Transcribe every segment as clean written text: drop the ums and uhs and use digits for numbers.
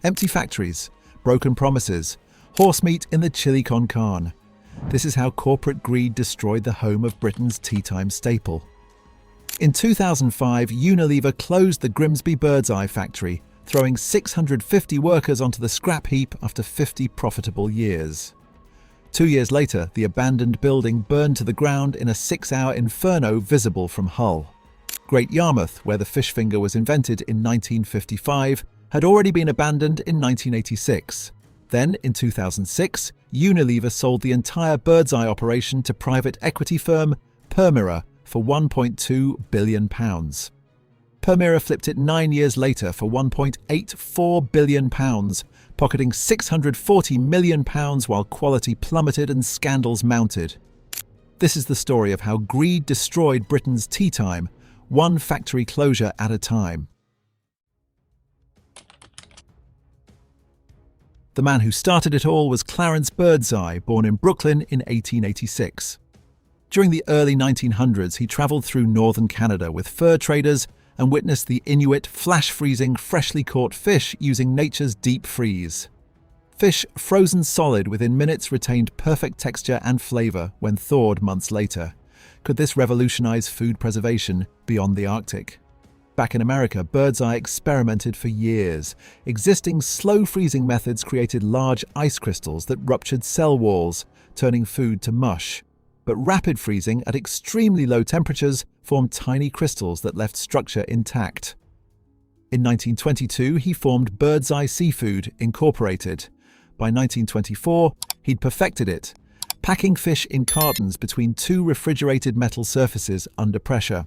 Empty factories, broken promises, horse meat in the chili con carne. This is how corporate greed destroyed the home of Britain's teatime staple. In 2005, Unilever closed the Grimsby Birdseye factory, throwing 650 workers onto the scrap heap after 50 profitable years. 2 years later, the abandoned building burned to the ground in a 6-hour inferno visible from Hull. Great Yarmouth, where the fish finger was invented in 1955, had already been abandoned in 1986. Then, in 2006, Unilever sold the entire Birdseye operation to private equity firm Permira for £1.2 billion. Permira flipped it 9 years later for £1.84 billion, pocketing £640 million while quality plummeted and scandals mounted. This is the story of how greed destroyed Britain's teatime, one factory closure at a time. The man who started it all was Clarence Birdseye, born in Brooklyn in 1886. During the early 1900s, he travelled through northern Canada with fur traders and witnessed the Inuit flash-freezing freshly caught fish using nature's deep freeze. Fish frozen solid within minutes retained perfect texture and flavour when thawed months later. Could this revolutionise food preservation beyond the Arctic? Back in America, Birdseye experimented for years. Existing slow-freezing methods created large ice crystals that ruptured cell walls, turning food to mush. But rapid freezing at extremely low temperatures formed tiny crystals that left structure intact. In 1922, he formed Birdseye Seafood, Incorporated. By 1924, he'd perfected it, packing fish in cartons between two refrigerated metal surfaces under pressure.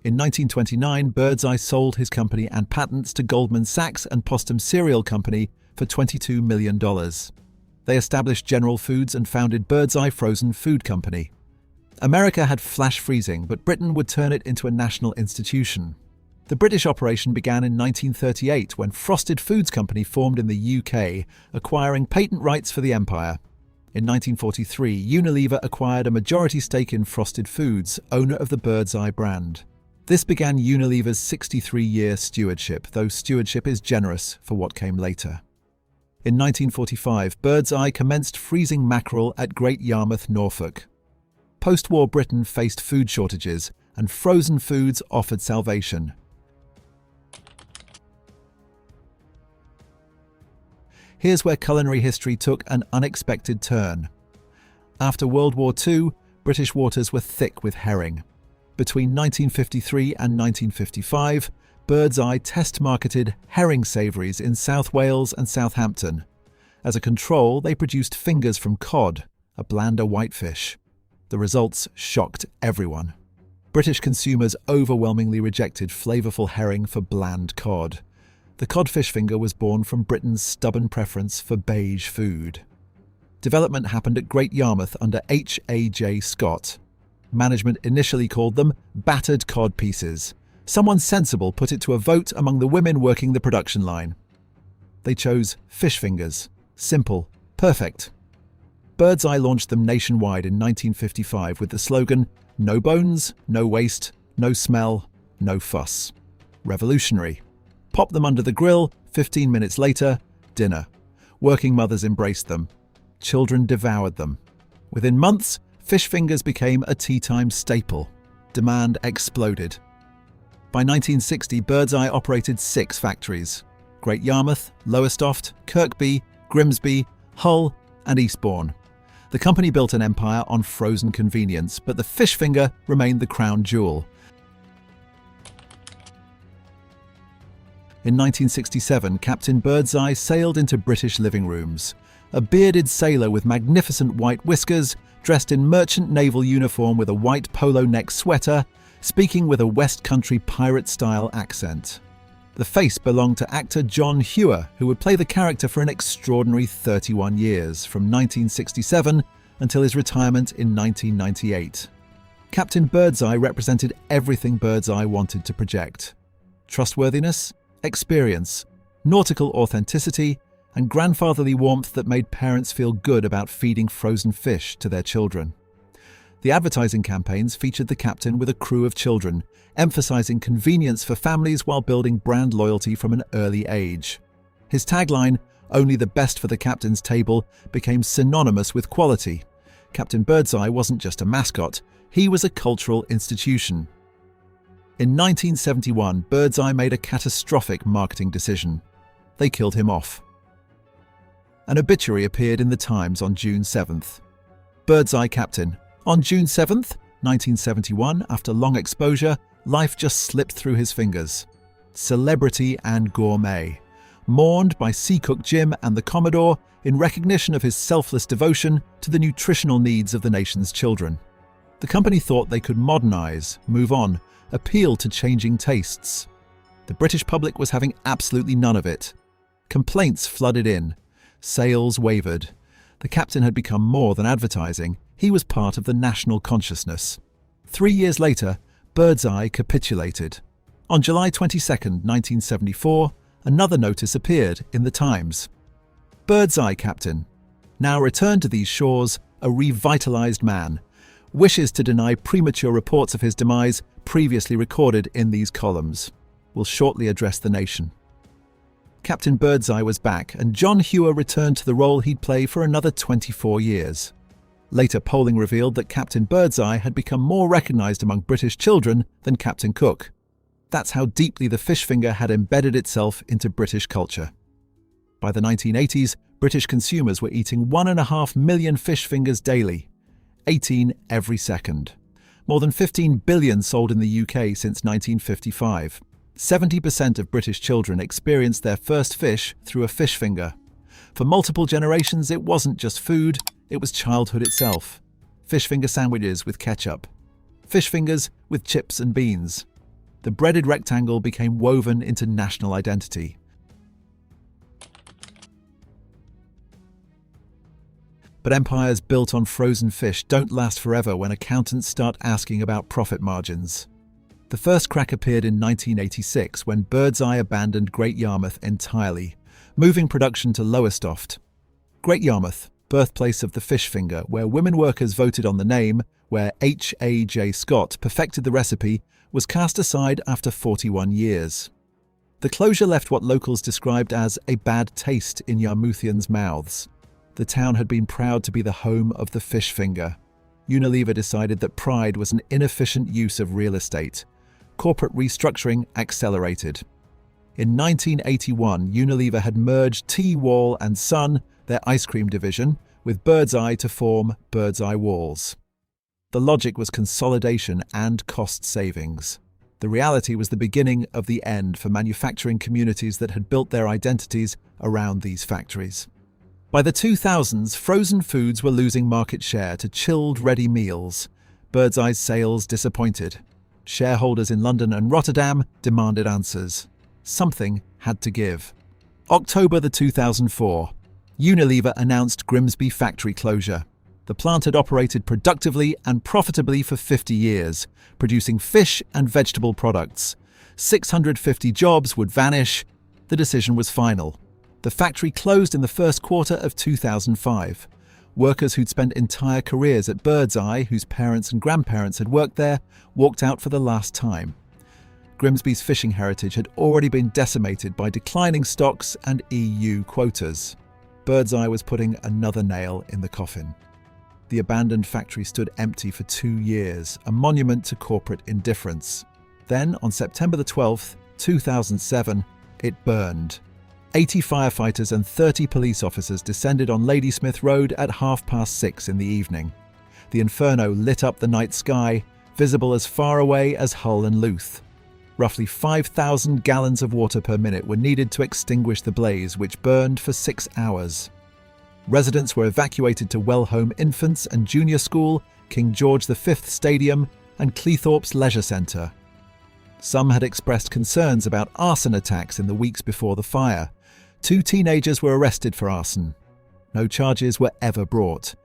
In 1929, Birdseye sold his company and patents to Goldman Sachs and Postum Cereal Company for $22 million. They established General Foods and founded Birdseye Frozen Food Company. America had flash freezing, but Britain would turn it into a national institution. The British operation began in 1938 when Frosted Foods Company formed in the UK, acquiring patent rights for the empire. In 1943, Unilever acquired a majority stake in Frosted Foods, owner of the Birdseye brand. This began Unilever's 63-year stewardship, though stewardship is generous for what came later. In 1945, Birdseye commenced freezing mackerel at Great Yarmouth, Norfolk. Post-war Britain faced food shortages, and frozen foods offered salvation. Here's where culinary history took an unexpected turn. After World War II, British waters were thick with herring. Between 1953 and 1955, Birdseye test-marketed herring savouries in South Wales and Southampton. As a control, they produced fingers from cod, a blander whitefish. The results shocked everyone. British consumers overwhelmingly rejected flavourful herring for bland cod. The codfish finger was born from Britain's stubborn preference for beige food. Development happened at Great Yarmouth under H.A.J. Scott. Management initially called them battered cod pieces. Someone sensible put it to a vote among the women working the production line. They chose fish fingers. Simple. Perfect. Birdseye launched them nationwide in 1955 with the slogan, "No bones, no waste, no smell, no fuss." Revolutionary. Pop them under the grill, 15 minutes later, dinner. Working mothers embraced them. Children devoured them. Within months, fish fingers became a teatime staple. Demand exploded. By 1960, Birdseye operated 6 factories: Great Yarmouth, Lowestoft, Kirkby, Grimsby, Hull, and Eastbourne. The company built an empire on frozen convenience, but the fish finger remained the crown jewel. In 1967, Captain Birdseye sailed into British living rooms. A bearded sailor with magnificent white whiskers, dressed in merchant naval uniform with a white polo neck sweater, speaking with a West Country pirate-style accent. The face belonged to actor John Hewer, who would play the character for an extraordinary 31 years, from 1967 until his retirement in 1998. Captain Birdseye represented everything Birdseye wanted to project: trustworthiness, experience, nautical authenticity, and grandfatherly warmth that made parents feel good about feeding frozen fish to their children. The advertising campaigns featured the captain with a crew of children, emphasizing convenience for families while building brand loyalty from an early age. His tagline, "Only the best for the captain's table," became synonymous with quality. Captain Birdseye wasn't just a mascot, he was a cultural institution. In 1971, Birdseye made a catastrophic marketing decision. They killed him off. An obituary appeared in the Times on June 7th. Birdseye Captain. On June 7th, 1971, after long exposure, life just slipped through his fingers. Celebrity and gourmet. Mourned by Seacook Jim and the Commodore in recognition of his selfless devotion to the nutritional needs of the nation's children. The company thought they could modernize, move on, appeal to changing tastes. The British public was having absolutely none of it. Complaints flooded in. Sales wavered. The captain had become more than advertising. He was part of the national consciousness. 3 years later, Birdseye capitulated. On July 22, 1974, another notice appeared in the Times. Birdseye Captain. Now returned to these shores, a revitalized man. Wishes to deny premature reports of his demise previously recorded in these columns. Will shortly address the nation. Captain Birdseye was back, and John Hewer returned to the role he'd play for another 24 years. Later polling revealed that Captain Birdseye had become more recognised among British children than Captain Cook. That's how deeply the fish finger had embedded itself into British culture. By the 1980s, British consumers were eating 1.5 million fish fingers daily, 18 every second. More than 15 billion sold in the UK since 1955. 70% of British children experienced their first fish through a fish finger. For multiple generations, it wasn't just food, it was childhood itself. Fish finger sandwiches with ketchup. Fish fingers with chips and beans. The breaded rectangle became woven into national identity. But empires built on frozen fish don't last forever when accountants start asking about profit margins. The first crack appeared in 1986 when Birdseye abandoned Great Yarmouth entirely, moving production to Lowestoft. Great Yarmouth, birthplace of the fish finger, where women workers voted on the name, where H.A.J. Scott perfected the recipe, was cast aside after 41 years. The closure left what locals described as a bad taste in Yarmouthians' mouths. The town had been proud to be the home of the fish finger. Unilever decided that pride was an inefficient use of real estate. Corporate restructuring accelerated. In 1981, Unilever had merged Tea Wall and Son, their ice cream division, with Birdseye to form Birdseye Walls. The logic was consolidation and cost savings. The reality was the beginning of the end for manufacturing communities that had built their identities around these factories. By the 2000s, frozen foods were losing market share to chilled, ready meals. Birdseye's sales disappointed. Shareholders in London and Rotterdam demanded answers. Something had to give. October 2004. Unilever announced Grimsby factory closure. The plant had operated productively and profitably for 50 years, producing fish and vegetable products. 650 jobs would vanish. The decision was final. The factory closed in the first quarter of 2005. Workers who'd spent entire careers at Birdseye, whose parents and grandparents had worked there, walked out for the last time. Grimsby's fishing heritage had already been decimated by declining stocks and EU quotas. Birdseye was putting another nail in the coffin. The abandoned factory stood empty for 2 years, a monument to corporate indifference. Then, on September 12, 2007, it burned. 80 firefighters and 30 police officers descended on Ladysmith Road at 6:30 in the evening. The inferno lit up the night sky, visible as far away as Hull and Louth. Roughly 5,000 gallons of water per minute were needed to extinguish the blaze, which burned for 6 hours. Residents were evacuated to Wellhome Infants and Junior School, King George V Stadium, and Cleethorpes Leisure Centre. Some had expressed concerns about arson attacks in the weeks before the fire. 2 teenagers were arrested for arson. No charges were ever brought.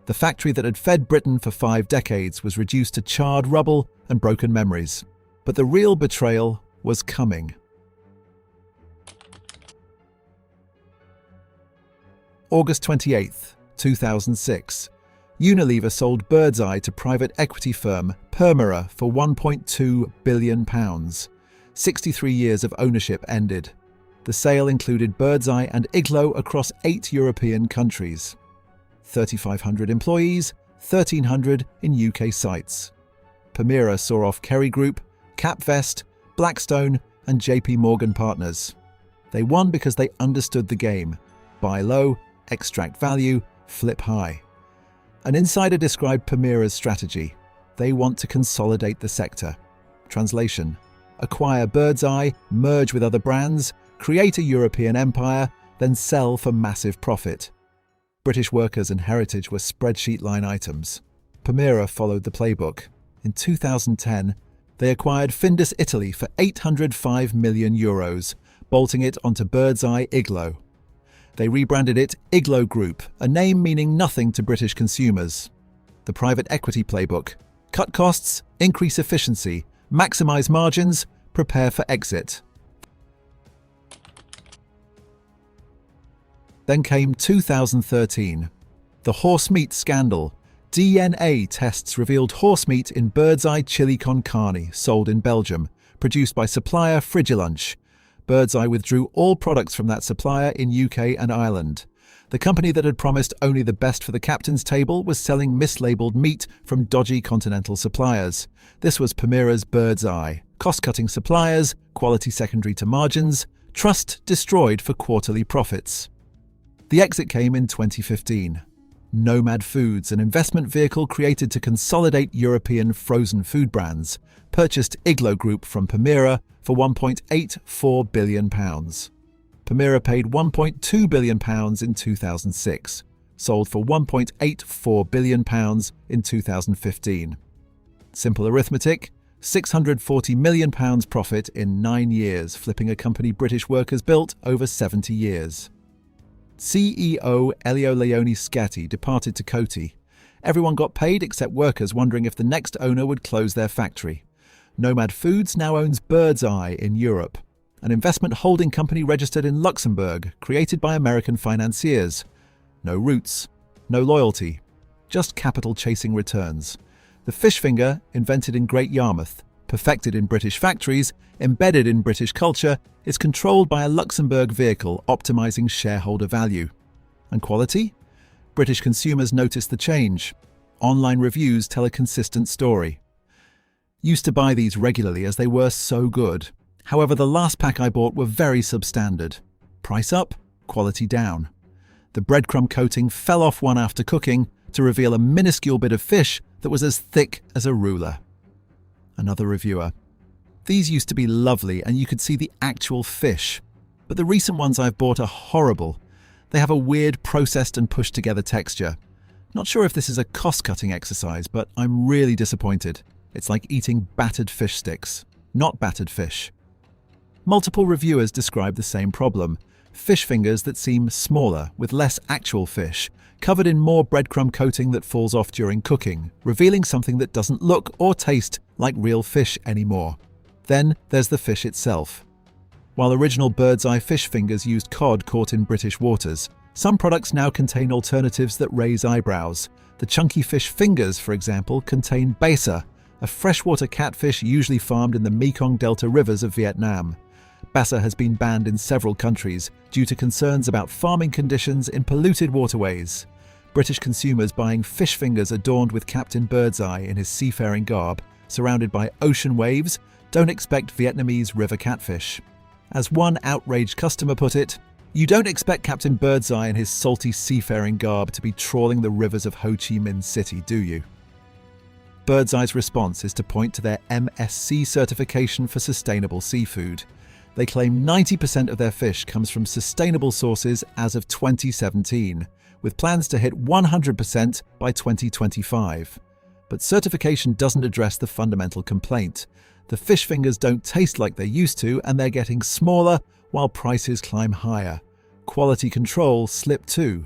The factory that had fed Britain for 5 decades was reduced to charred rubble and broken memories. But the real betrayal was coming. August 28, 2006. Unilever sold Birdseye to private equity firm Permira for £1.2 billion. 63 years of ownership ended. The sale included Birdseye and Iglo across 8 European countries. 3,500 employees, 1,300 in UK sites. Permira saw off Kerry Group, Capvest, Blackstone and JP Morgan Partners. They won because they understood the game. Buy low, extract value, flip high. An insider described Permira's strategy. They want to consolidate the sector. Translation: acquire Birdseye, merge with other brands, create a European empire, then sell for massive profit. British workers and heritage were spreadsheet line items. Permira followed the playbook. In 2010, they acquired Findus Italy for €805 million, bolting it onto Birdseye Iglo. They rebranded it Iglo Group, a name meaning nothing to British consumers. The private equity playbook: cut costs, increase efficiency, maximize margins, prepare for exit. Then came 2013. The horse meat scandal. DNA tests revealed horse meat in Birdseye chili con carne, sold in Belgium, produced by supplier Frigilunch. Birdseye withdrew all products from that supplier in UK and Ireland. The company that had promised only the best for the captain's table was selling mislabeled meat from dodgy continental suppliers. This was Permira's Birdseye. Cost-cutting suppliers, quality secondary to margins, trust destroyed for quarterly profits. The exit came in 2015. Nomad Foods, an investment vehicle created to consolidate European frozen food brands, purchased Iglo Group from Permira for £1.84 billion. Permira paid £1.2 billion in 2006, sold for £1.84 billion in 2015. Simple arithmetic: £640 million profit in 9 years, flipping a company British workers built over 70 years. CEO Elio Leone Scatti departed to Coty. Everyone got paid except workers wondering if the next owner would close their factory. Nomad Foods now owns Birdseye in Europe, an investment holding company registered in Luxembourg, created by American financiers. No roots, no loyalty, just capital-chasing returns. The fish finger, invented in Great Yarmouth, perfected in British factories, embedded in British culture, is controlled by a Luxembourg vehicle optimizing shareholder value. And quality? British consumers notice the change. Online reviews tell a consistent story. Used to buy these regularly as they were so good. However, the last pack I bought were very substandard. Price up, quality down. The breadcrumb coating fell off one after cooking to reveal a minuscule bit of fish that was as thick as a ruler. Another reviewer: these used to be lovely and you could see the actual fish, but the recent ones I've bought are horrible. They have a weird processed and pushed together texture. Not sure if this is a cost-cutting exercise, but I'm really disappointed. It's like eating battered fish sticks, not battered fish. Multiple reviewers describe the same problem: fish fingers that seem smaller, with less actual fish, covered in more breadcrumb coating that falls off during cooking, revealing something that doesn't look or taste like real fish anymore. Then there's the fish itself. While original Birdseye fish fingers used cod caught in British waters, some products now contain alternatives that raise eyebrows. The chunky fish fingers, for example, contain basa, a freshwater catfish usually farmed in the Mekong Delta rivers of Vietnam. Basa has been banned in several countries due to concerns about farming conditions in polluted waterways. British consumers buying fish fingers adorned with Captain Birdseye in his seafaring garb, surrounded by ocean waves, don't expect Vietnamese river catfish. As one outraged customer put it, "You don't expect Captain Birdseye in his salty seafaring garb to be trawling the rivers of Ho Chi Minh City, do you?" Birdseye's response is to point to their MSC certification for sustainable seafood. They claim 90% of their fish comes from sustainable sources as of 2017, with plans to hit 100% by 2025. But certification doesn't address the fundamental complaint. The fish fingers don't taste like they used to, and they're getting smaller while prices climb higher. Quality control slipped too.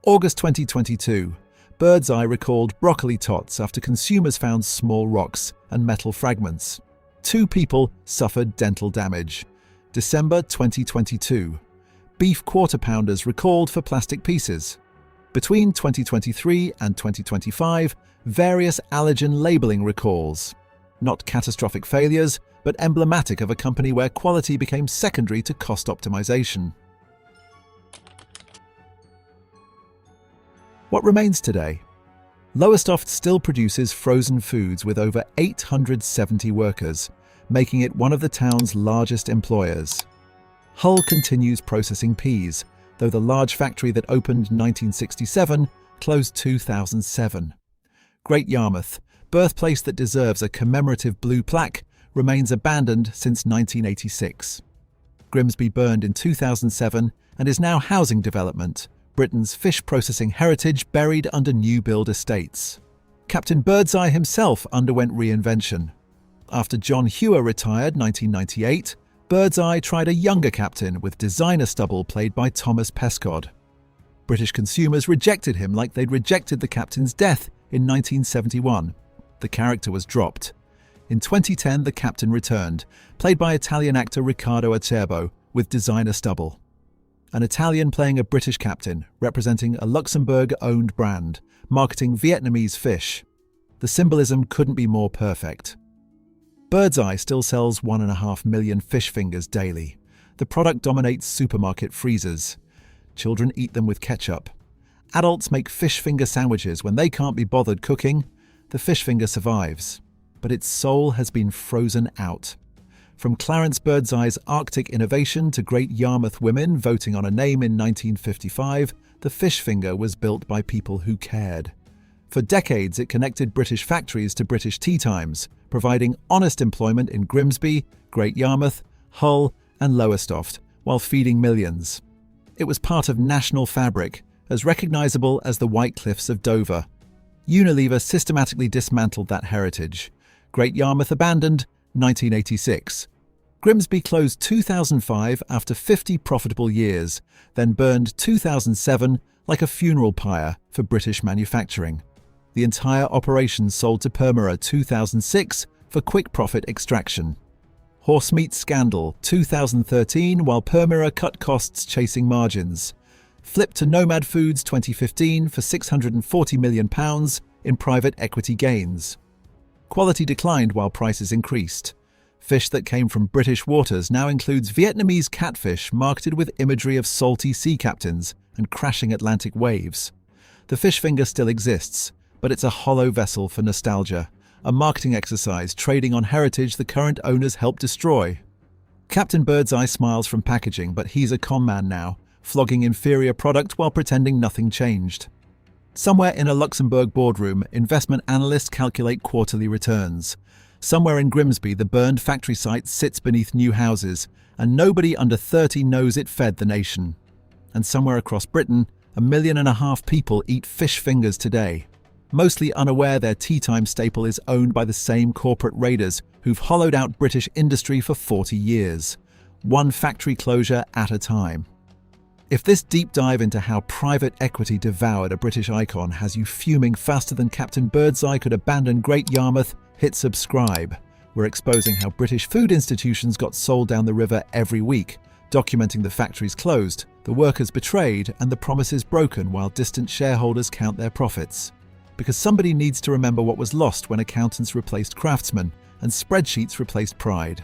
August 2022. Birdseye recalled broccoli tots after consumers found small rocks and metal fragments. 2 people suffered dental damage. December 2022. Beef quarter pounders recalled for plastic pieces. Between 2023 and 2025, various allergen labeling recalls. Not catastrophic failures, but emblematic of a company where quality became secondary to cost optimization. What remains today? Lowestoft still produces frozen foods with over 870 workers, making it one of the town's largest employers. Hull continues processing peas, though the large factory that opened in 1967 closed 2007. Great Yarmouth, birthplace that deserves a commemorative blue plaque, remains abandoned since 1986. Grimsby burned in 2007 and is now housing development, Britain's fish processing heritage buried under new build estates. Captain Birdseye himself underwent reinvention. After John Hewer retired 1998, Birdseye tried a younger captain with designer stubble played by Thomas Pescod. British consumers rejected him like they'd rejected the captain's death in 1971. The character was dropped. In 2010, the captain returned, played by Italian actor Riccardo Acerbo, with designer stubble. An Italian playing a British captain, representing a Luxembourg-owned brand, marketing Vietnamese fish. The symbolism couldn't be more perfect. Birdseye still sells 1.5 million fish fingers daily. The product dominates supermarket freezers. Children eat them with ketchup. Adults make fish finger sandwiches when they can't be bothered cooking. The fish finger survives, but its soul has been frozen out. From Clarence Birdseye's Arctic innovation to Great Yarmouth women voting on a name in 1955, the fish finger was built by people who cared. For decades, it connected British factories to British teatimes, providing honest employment in Grimsby, Great Yarmouth, Hull, and Lowestoft, while feeding millions. It was part of national fabric, as recognisable as the White Cliffs of Dover. Unilever systematically dismantled that heritage. Great Yarmouth abandoned, 1986. Grimsby closed 2005 after 50 profitable years, then burned 2007 like a funeral pyre for British manufacturing. The entire operation sold to Permira 2006 for quick profit extraction. Horsemeat scandal 2013 while Permira cut costs chasing margins. Flipped to Nomad Foods 2015 for £640 million in private equity gains. Quality declined while prices increased. Fish that came from British waters now includes Vietnamese catfish marketed with imagery of salty sea captains and crashing Atlantic waves. The fish finger still exists, but it's a hollow vessel for nostalgia, a marketing exercise trading on heritage the current owners helped destroy. Captain Birdseye smiles from packaging, but he's a con man now, flogging inferior product while pretending nothing changed. Somewhere in a Luxembourg boardroom, investment analysts calculate quarterly returns. Somewhere in Grimsby, the burned factory site sits beneath new houses, and nobody under 30 knows it fed the nation. And somewhere across Britain, 1.5 million people eat fish fingers today, mostly unaware their tea time staple is owned by the same corporate raiders who've hollowed out British industry for 40 years, one factory closure at a time. If this deep dive into how private equity devoured a British icon has you fuming faster than Captain Birdseye could abandon Great Yarmouth, hit subscribe. We're exposing how British food institutions got sold down the river every week, documenting the factories closed, the workers betrayed, and the promises broken while distant shareholders count their profits. Because somebody needs to remember what was lost when accountants replaced craftsmen and spreadsheets replaced pride.